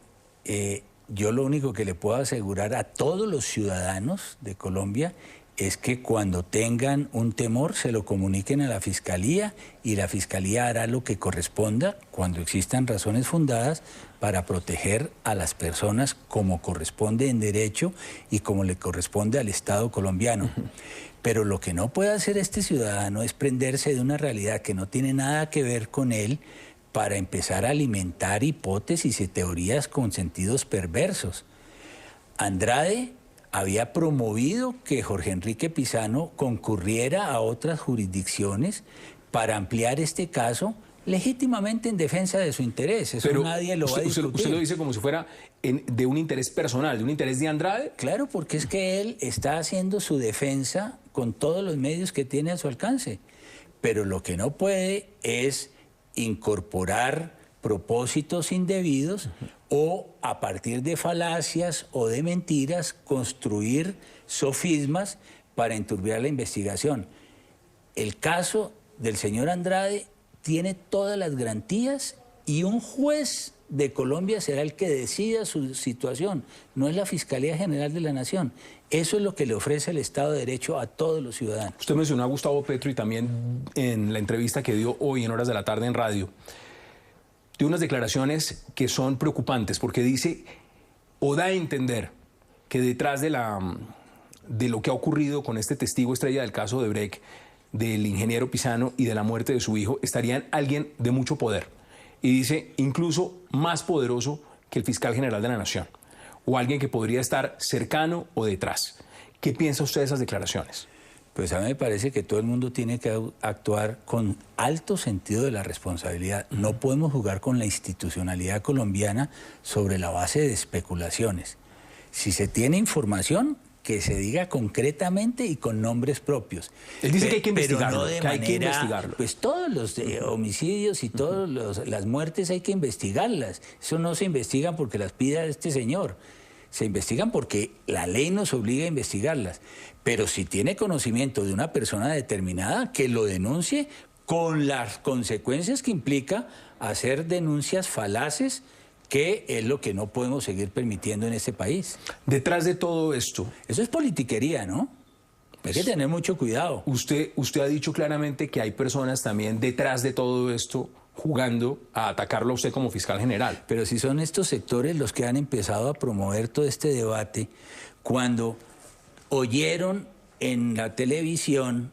yo lo único que le puedo asegurar a todos los ciudadanos de Colombia es que cuando tengan un temor se lo comuniquen a la Fiscalía y la Fiscalía hará lo que corresponda cuando existan razones fundadas para proteger a las personas como corresponde en derecho y como le corresponde al Estado colombiano. Pero lo que no puede hacer este ciudadano es prenderse de una realidad que no tiene nada que ver con él para empezar a alimentar hipótesis y teorías con sentidos perversos. Andrade había promovido que Jorge Enrique Pisano concurriera a otras jurisdicciones para ampliar este caso legítimamente en defensa de su interés. Eso pero nadie lo va a discutir.
¿Usted lo dice como si fuera de un interés personal, de un interés de Andrade?
Claro, porque es que él está haciendo su defensa con todos los medios que tiene a su alcance. Pero lo que no puede es incorporar propósitos indebidos o a partir de falacias o de mentiras construir sofismas para enturbiar la investigación. El caso del señor Andrade tiene todas las garantías y un juez de Colombia será el que decida su situación, no es la Fiscalía General de la Nación. Eso es lo que le ofrece el Estado de Derecho a todos los ciudadanos.
Usted mencionó a Gustavo Petro y también en la entrevista que dio hoy en horas de la tarde en radio, de unas declaraciones que son preocupantes porque dice o da a entender que detrás de lo que ha ocurrido con este testigo estrella del caso de Odebrecht, del ingeniero Pisano y de la muerte de su hijo, estarían alguien de mucho poder. Y dice incluso más poderoso que el fiscal general de la Nación o alguien que podría estar cercano o detrás. ¿Qué piensa usted de esas declaraciones?
Pues a mí me parece que todo el mundo tiene que actuar con alto sentido de la responsabilidad. No podemos jugar con la institucionalidad colombiana sobre la base de especulaciones. Si se tiene información, que se diga concretamente y con nombres propios.
Él dice que hay que investigarlo,
no que hay que investigarlo. Pues todos los homicidios y todas las muertes hay que investigarlas. Eso no se investigan porque las pida este señor. Se investigan porque la ley nos obliga a investigarlas. Pero si tiene conocimiento de una persona determinada, que lo denuncie con las consecuencias que implica hacer denuncias falaces, que es lo que no podemos seguir permitiendo en este país.
Detrás de todo esto...
Eso es politiquería, ¿no? Hay que tener mucho cuidado.
Usted ha dicho claramente que hay personas también detrás de todo esto jugando a atacarlo a usted como fiscal general.
Pero si son estos sectores los que han empezado a promover todo este debate, cuando oyeron en la televisión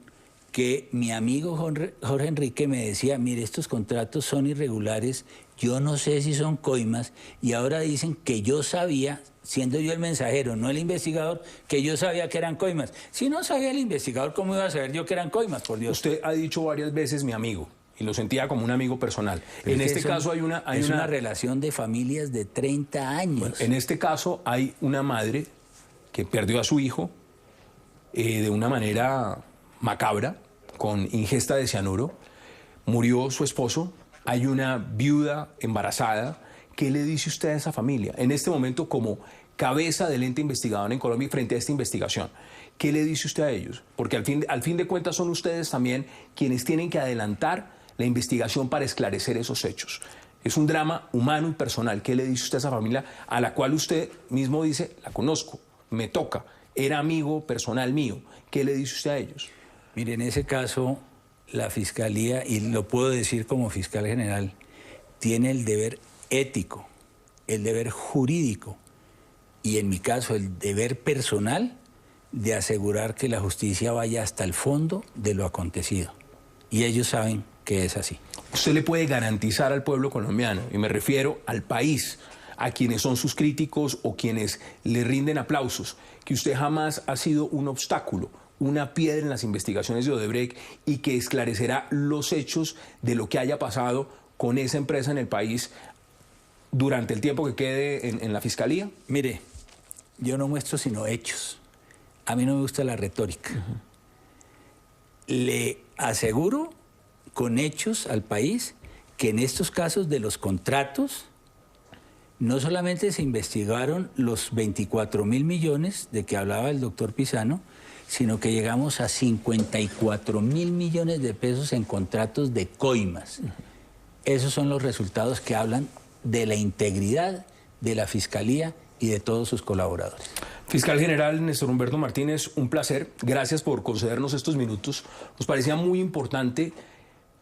que mi amigo Jorge Enrique me decía, mire, estos contratos son irregulares, yo no sé si son coimas, y ahora dicen que yo sabía, siendo yo el mensajero, no el investigador, que yo sabía que eran coimas. Si no sabía el investigador, ¿cómo iba a saber yo que eran coimas, por Dios?
Usted ha dicho varias veces mi amigo, y lo sentía como un amigo personal.
Pero
en este caso hay una
relación de familias de 30 años.
Bueno, en este caso hay una madre que perdió a su hijo de una manera macabra, con ingesta de cianuro. Murió su esposo, hay una viuda embarazada. ¿Qué le dice usted a esa familia? En este momento, como cabeza del ente investigador en Colombia frente a esta investigación, ¿qué le dice usted a ellos? Porque al fin de cuentas son ustedes también quienes tienen que adelantar la investigación para esclarecer esos hechos. Es un drama humano y personal. ¿Qué le dice usted a esa familia a la cual usted mismo dice, la conozco, me toca, era amigo personal mío? ¿Qué le dice usted a ellos?
Mire, en ese caso, la Fiscalía, y lo puedo decir como fiscal general, tiene el deber ético, el deber jurídico y, en mi caso, el deber personal de asegurar que la justicia vaya hasta el fondo de lo acontecido. Y ellos saben que es así.
Usted le puede garantizar al pueblo colombiano, y me refiero al país, a quienes son sus críticos o quienes le rinden aplausos, que usted jamás ha sido un obstáculo, una piedra en las investigaciones de Odebrecht, y que esclarecerá los hechos de lo que haya pasado con esa empresa en el país durante el tiempo que quede en la Fiscalía?
Mire, yo no muestro sino hechos. A mí no me gusta la retórica. Le aseguro con hechos al país que en estos casos de los contratos no solamente se investigaron los 24.000 millones de que hablaba el doctor Pisano, sino que llegamos a 54.000 millones de pesos en contratos de coimas. Esos son los resultados que hablan de la integridad de la Fiscalía y de todos sus colaboradores.
Fiscal General Néstor Humberto Martínez, un placer. Gracias por concedernos estos minutos. Nos parecía muy importante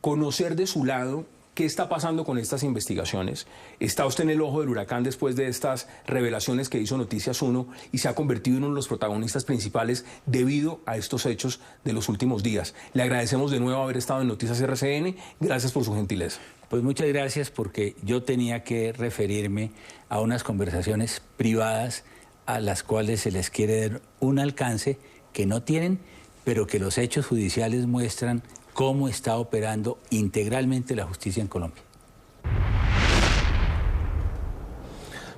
conocer de su lado qué está pasando con estas investigaciones. Está usted en el ojo del huracán después de estas revelaciones que hizo Noticias 1 y se ha convertido en uno de los protagonistas principales debido a estos hechos de los últimos días. Le agradecemos de nuevo haber estado en Noticias RCN. Gracias por su gentileza.
Pues muchas gracias, porque yo tenía que referirme a unas conversaciones privadas a las cuales se les quiere dar un alcance que no tienen, pero que los hechos judiciales muestran cómo está operando integralmente la justicia en Colombia.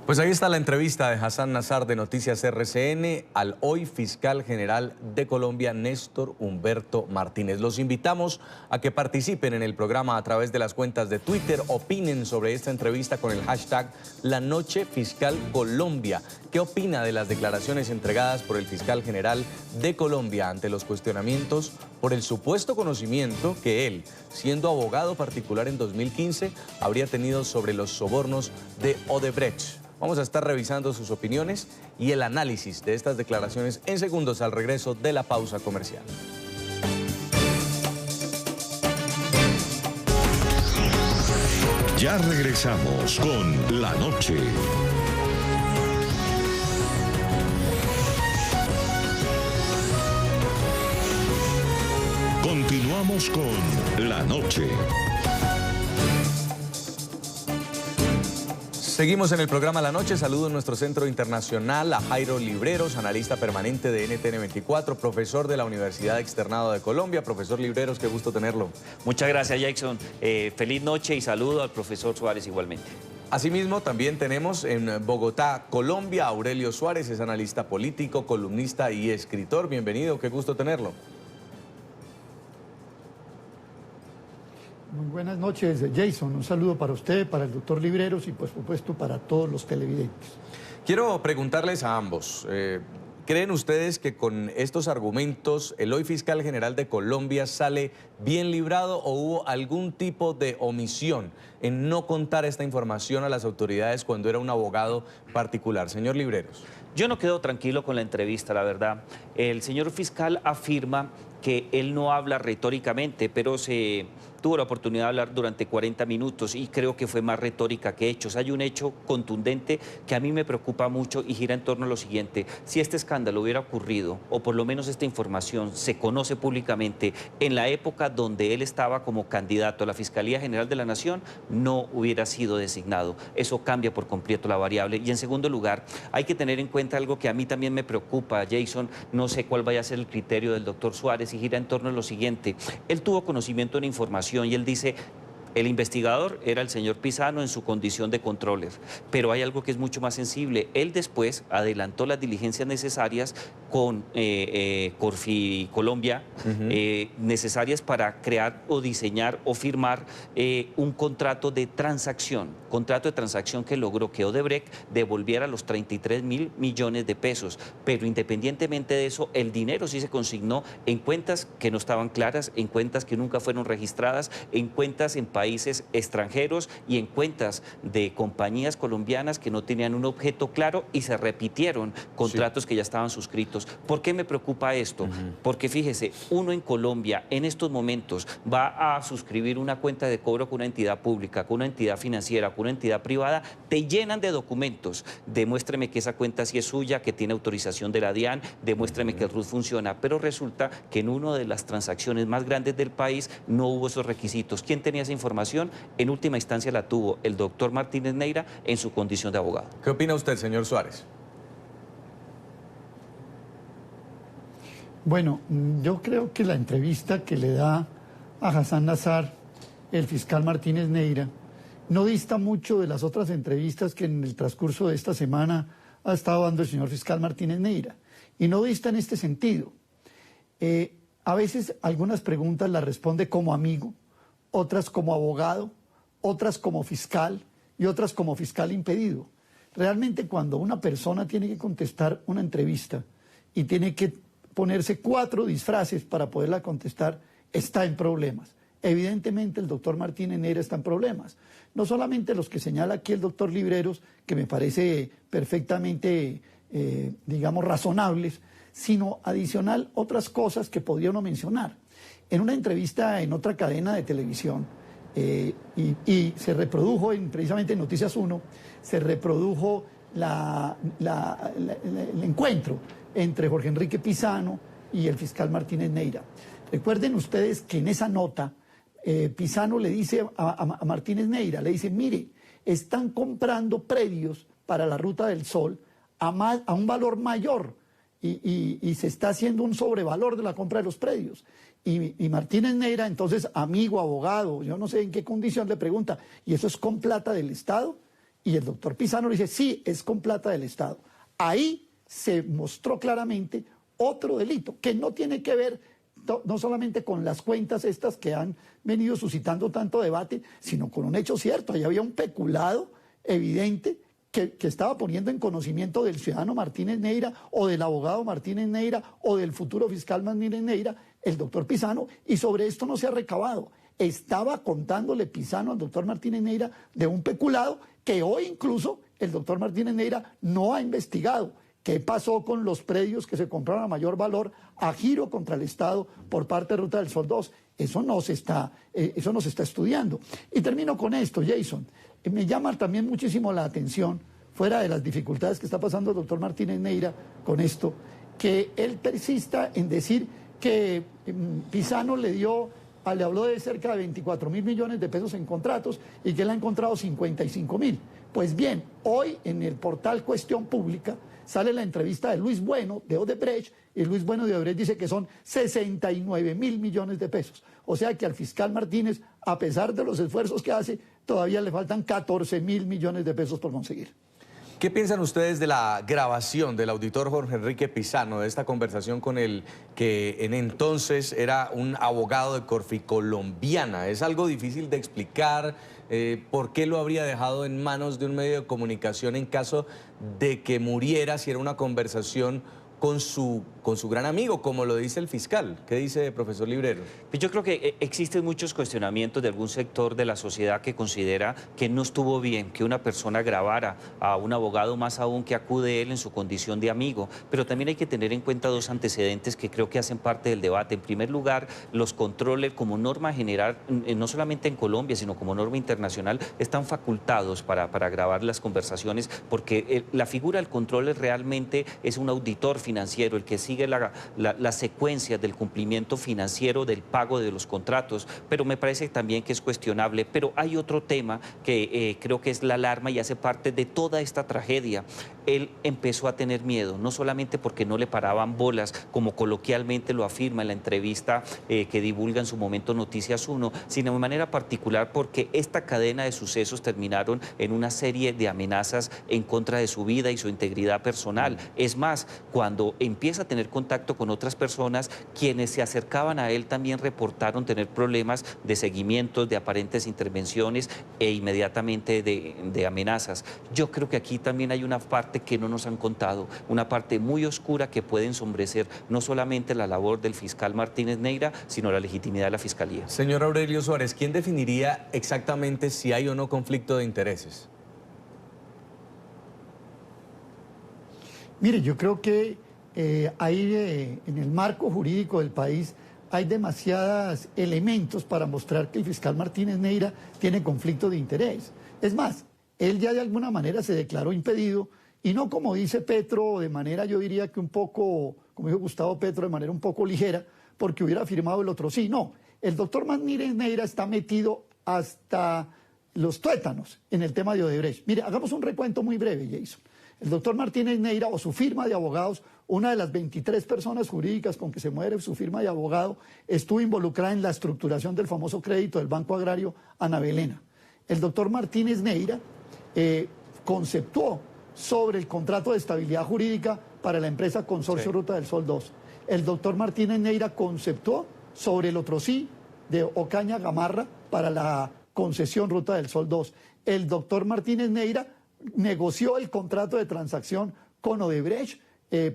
Pues ahí está la entrevista de Hassan Nazar de Noticias RCN al hoy fiscal general de Colombia, Néstor Humberto Martínez. Los invitamos a que participen en el programa a través de las cuentas de Twitter, opinen sobre esta entrevista con el hashtag La Noche Fiscal Colombia. ¿Qué opina de las declaraciones entregadas por el fiscal general de Colombia ante los cuestionamientos por el supuesto conocimiento que él, siendo abogado particular en 2015, habría tenido sobre los sobornos de Odebrecht? Vamos a estar revisando sus opiniones y el análisis de estas declaraciones en segundos al regreso de la pausa comercial.
Ya regresamos con La Noche. Continuamos con La Noche.
Seguimos en el programa La Noche. Saludo en nuestro centro internacional a Jairo Libreros, analista permanente de NTN 24, profesor de la Universidad Externado de Colombia. Profesor Libreros, qué gusto tenerlo.
Muchas gracias, Jackson. Feliz noche y saludo al profesor Suárez igualmente.
Asimismo, también tenemos en Bogotá, Colombia, a Aurelio Suárez, es analista político, columnista y escritor. Bienvenido, qué gusto tenerlo.
Muy buenas noches, Jason. Un saludo para usted, para el doctor Libreros y, por supuesto, para todos los televidentes.
Quiero preguntarles a ambos, ¿creen ustedes que con estos argumentos el hoy fiscal general de Colombia sale bien librado o hubo algún tipo de omisión en no contar esta información a las autoridades cuando era un abogado particular? Señor Libreros.
Yo no quedo tranquilo con la entrevista, la verdad. El señor fiscal afirma que él no habla retóricamente, pero se tuvo la oportunidad de hablar durante 40 minutos y creo que fue más retórica que hechos. Hay un hecho contundente que a mí me preocupa mucho y gira en torno a lo siguiente. Si este escándalo hubiera ocurrido, o por lo menos esta información se conoce públicamente en la época donde él estaba como candidato a la Fiscalía General de la Nación, no hubiera sido designado. Eso cambia por completo la variable. Y en segundo lugar, hay que tener en cuenta algo que a mí también me preocupa, Jason. No sé cuál vaya a ser el criterio del doctor Suárez y gira en torno a lo siguiente. Él tuvo conocimiento de la información y él dice: el investigador era el señor Pisano en su condición de controller, pero hay algo que es mucho más sensible. Él después adelantó las diligencias necesarias con Corfi Colombia, necesarias para crear o diseñar o firmar un contrato de transacción que logró que Odebrecht devolviera los 33.000 millones de pesos, pero independientemente de eso, el dinero sí se consignó en cuentas que no estaban claras, en cuentas que nunca fueron registradas, en cuentas en países extranjeros y en cuentas de compañías colombianas que no tenían un objeto claro y se repitieron contratos que ya estaban suscritos. ¿Por qué me preocupa esto? Porque fíjese, uno en Colombia en estos momentos va a suscribir una cuenta de cobro con una entidad pública, con una entidad financiera, con una entidad privada, te llenan de documentos. Demuéstreme que esa cuenta sí es suya, que tiene autorización de la DIAN, demuéstreme que el RUT funciona, pero resulta que en una de las transacciones más grandes del país no hubo esos requisitos. ¿Quién tenía esa información? En última instancia la tuvo el doctor Martínez Neira en su condición de abogado.
¿Qué opina usted, señor Suárez?
Bueno, yo creo que la entrevista que le da a Hassan Nazar el fiscal Martínez Neira no dista mucho de las otras entrevistas que en el transcurso de esta semana ha estado dando el señor fiscal Martínez Neira. Y no dista en este sentido. A veces algunas preguntas las responde como amigo, otras como abogado, otras como fiscal y otras como fiscal impedido. Realmente cuando una persona tiene que contestar una entrevista y tiene que ponerse 4 disfraces para poderla contestar, está en problemas. Evidentemente el doctor Martínez Neira está en problemas. No solamente los que señala aquí el doctor Libreros, que me parece perfectamente, digamos, razonables, sino adicional otras cosas que podría uno mencionar. En una entrevista en otra cadena de televisión, y se reprodujo precisamente en Noticias 1, se reprodujo el encuentro entre Jorge Enrique Pisano y el fiscal Martínez Neira. Recuerden ustedes que en esa nota Pisano le dice a Martínez Neira, le dice: mire, están comprando predios para la Ruta del Sol a un valor mayor y se está haciendo un sobrevalor de la compra de los predios. Y Martínez Neira, entonces, amigo, abogado, yo no sé en qué condición, le pregunta: ¿y eso es con plata del Estado? Y el doctor Pisano le dice: sí, es con plata del Estado. Ahí se mostró claramente otro delito que no tiene que ver no solamente con las cuentas estas que han venido suscitando tanto debate, sino con un hecho cierto. Ahí había un peculado evidente que estaba poniendo en conocimiento del ciudadano Martínez Neira o del abogado Martínez Neira o del futuro fiscal Martínez Neira, el doctor Pisano, y sobre esto no se ha recabado. Estaba contándole Pisano al doctor Martínez Neira de un peculado que hoy incluso el doctor Martínez Neira no ha investigado. ¿Qué pasó con los predios que se compraron a mayor valor a giro contra el Estado por parte de Ruta del Sol 2? Eso no se está estudiando. Y termino con esto, Jason. Me llama también muchísimo la atención, fuera de las dificultades que está pasando el doctor Martínez Neira con esto, que él persista en decir que Pisano le habló de cerca de 24.000 millones de pesos en contratos y que él ha encontrado 55.000. Pues bien, hoy en el portal Cuestión Pública sale la entrevista de Luis Bueno de Odebrecht, y Luis Bueno de Odebrecht dice que son 69.000 millones de pesos. O sea que al fiscal Martínez, a pesar de los esfuerzos que hace, todavía le faltan 14.000 millones de pesos por conseguir.
¿Qué piensan ustedes de la grabación del auditor Jorge Enrique Pisano, de esta conversación con el que en entonces era un abogado de Corfi Colombiana? Es algo difícil de explicar. ¿Por qué lo habría dejado en manos de un medio de comunicación en caso de que muriera, si era una conversación con su con su gran amigo, como lo dice el fiscal. ¿Qué dice, profesor Librero?
Pues yo creo que existen muchos cuestionamientos de algún sector de la sociedad que considera que no estuvo bien que una persona grabara a un abogado, más aún que acude él en su condición de amigo. Pero también hay que tener en cuenta dos antecedentes que creo que hacen parte del debate. En primer lugar, los controles como norma general, no solamente en Colombia, sino como norma internacional, están facultados para grabar las conversaciones, porque la figura del controller realmente es un auditor financiero, el que sigue la secuencia del cumplimiento financiero del pago de los contratos, pero me parece también que es cuestionable. Pero hay otro tema que creo que es la alarma y hace parte de toda esta tragedia. Él empezó a tener miedo, no solamente porque no le paraban bolas, como coloquialmente lo afirma en la entrevista que divulga en su momento Noticias 1, sino de manera particular porque esta cadena de sucesos terminaron en una serie de amenazas en contra de su vida y su integridad personal. Es más, cuando empieza a tener contacto con otras personas, quienes se acercaban a él también reportaron tener problemas de seguimientos, de aparentes intervenciones e inmediatamente de amenazas. Yo creo que aquí también hay una parte que no nos han contado, una parte muy oscura que puede ensombrecer no solamente la labor del fiscal Martínez Neira, sino la legitimidad de la Fiscalía.
Señor Aurelio Suárez, ¿quién definiría exactamente si hay o no conflicto de intereses?
Mire, yo creo que en el marco jurídico del país hay demasiados elementos para mostrar que el fiscal Martínez Neira tiene conflicto de interés. Es más, él ya de alguna manera se declaró impedido, y no como dice Petro, de manera yo diría que un poco, como dijo Gustavo Petro, de manera un poco ligera, porque hubiera firmado el otro sí. No, el doctor Martínez Neira está metido hasta los tuétanos en el tema de Odebrecht. Mire, hagamos un recuento muy breve, Jason. El doctor Martínez Neira o su firma de abogados, una de las 23 personas jurídicas con que se mueve su firma de abogado, estuvo involucrada en la estructuración del famoso crédito del Banco Agrario Ana Belena. El doctor Martínez Neira conceptuó sobre el contrato de estabilidad jurídica para la empresa Consorcio Ruta del Sol 2. El doctor Martínez Neira conceptuó sobre el otro sí de Ocaña Gamarra para la concesión Ruta del Sol 2. El doctor Martínez Neira negoció el contrato de transacción con Odebrecht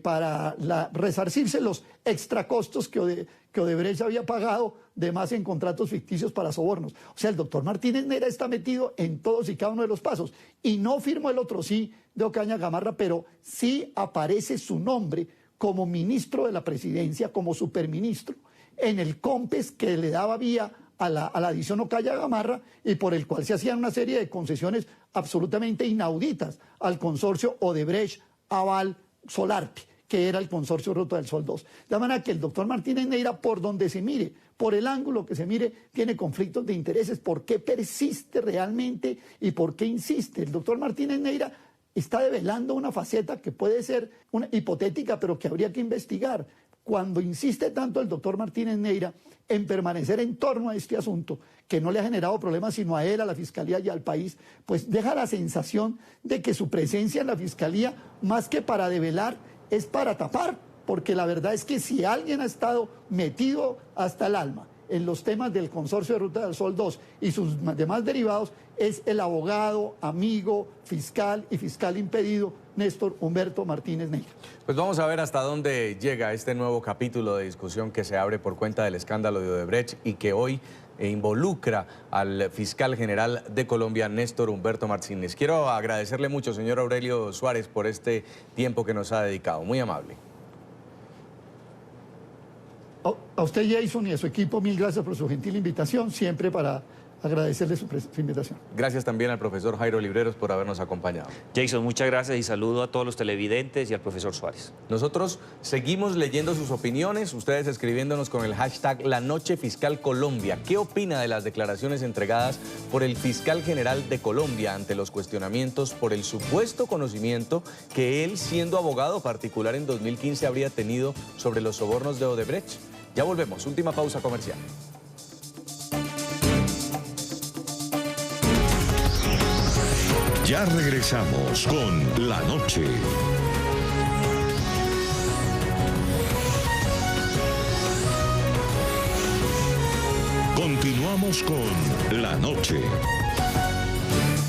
para resarcirse los extracostos que Odebrecht había pagado de más en contratos ficticios para sobornos. O sea, el doctor Martínez Neira está metido en todos y cada uno de los pasos. Y no firmó el otro sí de Ocaña Gamarra, pero sí aparece su nombre como ministro de la presidencia, como superministro, en el COMPES que le daba vía a la adición Ocaña Gamarra y por el cual se hacían una serie de concesiones absolutamente inauditas al consorcio Odebrecht, Aval, Solarte, que era el consorcio Ruta del Sol 2. De manera que el doctor Martínez Neira, por donde se mire, por el ángulo que se mire, tiene conflictos de intereses. ¿Por qué persiste realmente y por qué insiste? El doctor Martínez Neira está develando una faceta que puede ser una hipotética, pero que habría que investigar. Cuando insiste tanto el doctor Martínez Neira en permanecer en torno a este asunto, que no le ha generado problemas sino a él, a la Fiscalía y al país, pues deja la sensación de que su presencia en la Fiscalía, más que para develar, es para tapar, porque la verdad es que si alguien ha estado metido hasta el alma en los temas del consorcio de Ruta del Sol 2 y sus demás derivados, es el abogado, amigo, fiscal y fiscal impedido Néstor Humberto Martínez Neira.
Pues vamos a ver hasta dónde llega este nuevo capítulo de discusión que se abre por cuenta del escándalo de Odebrecht y que hoy involucra al fiscal general de Colombia, Néstor Humberto Martínez. Quiero agradecerle mucho, señor Aurelio Suárez, por este tiempo que nos ha dedicado. Muy amable.
A usted, Jason, y a su equipo, mil gracias por su gentil invitación, siempre para agradecerle su invitación.
Gracias también al profesor Jairo Libreros por habernos acompañado.
Jason, muchas gracias y saludo a todos los televidentes y al profesor Suárez.
Nosotros seguimos leyendo sus opiniones, ustedes escribiéndonos con el hashtag La Noche Fiscal Colombia. ¿Qué opina de las declaraciones entregadas por el fiscal general de Colombia ante los cuestionamientos por el supuesto conocimiento que él, siendo abogado particular en 2015, habría tenido sobre los sobornos de Odebrecht? Ya volvemos, última pausa comercial.
Ya regresamos con La Noche. Continuamos con La Noche.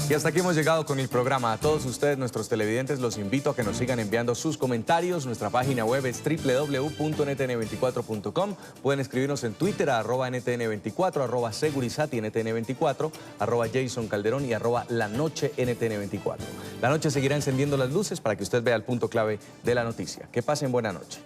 Y hasta aquí hemos llegado con el programa. A todos ustedes, nuestros televidentes, los invito a que nos sigan enviando sus comentarios. Nuestra página web es www.ntn24.com. Pueden escribirnos en Twitter a @ntn24, @segurizati ntn24, @Jason Calderón y @lanocheNTN24. La noche seguirá encendiendo las luces para que usted vea el punto clave de la noticia. Que pasen buena noche.